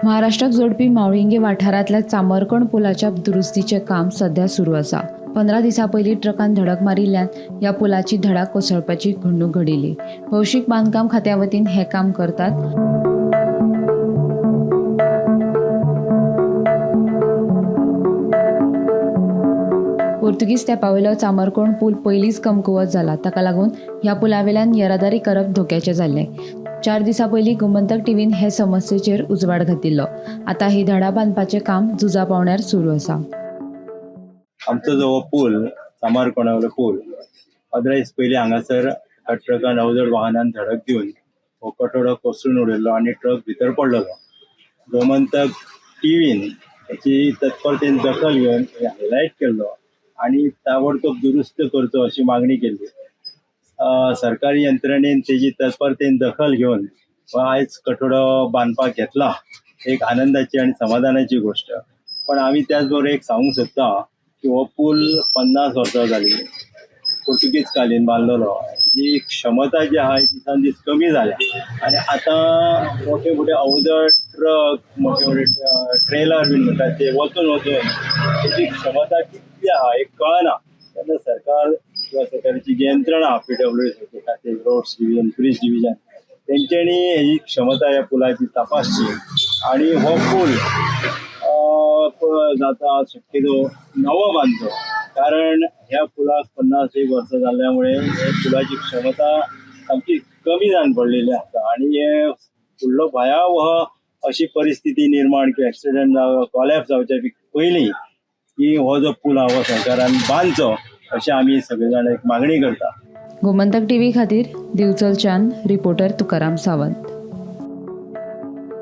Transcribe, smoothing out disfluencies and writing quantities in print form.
महाराष्ट्राक जोडपी मावळिंगे वाठारांतल्या चामरकण पुलाच्या दुरुस्तीचे काम सध्या सुरू आसा। 15 दिसां पयलीं ट्रकान धडक मारिल्ल्यान ह्या पुलाची धडक कोसळपाची घडणूक घडिल्ली। भौशीक बांदकाम खात्या वतीन हे काम करतात। पोर्तुगीज तेंपावेलो चामरकोण पूल पयलींच कमकुवत जाला, ताका लागून ह्या पुलावेल्यान येरादारी करप धोक्याचें जाल्लें। 4 दिसां पयलीं गोमंतक टीव्हीन हे समस्येचेर उजवाड घातिल्लो। आतां ही धडा बांदपाचें काम झुजा पावंड्यार सुरू आसा। आमचो जो पूल चामरकोणावयलो पूल 15 दीस पयलीं हांगासर ट्रकान अवजड वाहनान धडक दिवन हो कठडो कोसळून उडयल्लो आनी ट्रक भितर पडलेलो। गोमंतक टीव्हीन हेची तत्परतेन दखल घेवन हायलायट केल्लो आनी ताबडतोब दुरुस्त करचो अशी मागणी केल्ली। सरकारी यंत्रणेन तेजी तत्परतेन दखल घेवन आयज कठडो बांदपाक घेतला। एक आनंदाची आनी समाधानाची गोष्ट। पण आमी त्याच बरोबर एक सांगूंक सोदता की हो पूल 50 वर्सां जाली पोर्तुगीज कालीन बांदलेलो। जी क्षमता जी आहा दिसान दीस कमी जाल्या आनी आतां मोठे मोठे अवजड ट्रक मोठे मोठे ट्रेलर बीन म्हणटात ते वचून तेची क्षमता कितली आहा एक कळना। तेन्ना सरकार किंवा सरकाराची जी यंत्रणा PWD खातीर रोड्स डिव्हिजन ब्रिज डिव्हिजन तेंच्यांनी ही क्षमता ह्या पुलाची तपासची आनी हो पूल जाता शक्यतो नवो बांदचो। कारण ह्या पुलाक 50 वर्सां जाल्ल्यामुळे ह्या पुलाची क्षमता सामकी कमी जावन पडलेली आसा आनी हे फुडलो भयावह अशी परिस्थिती निर्माण की एक्सिडेंट कॉलॅप्स जावच्या पयलीं की हो जो पूल हो सरकारान बांदचो अशी आमी सगळे जाण एक मागणी करता। गोमंतक टीव्ही खातीर दिवचलच्यान रिपोर्टर तुकाराम सावंत।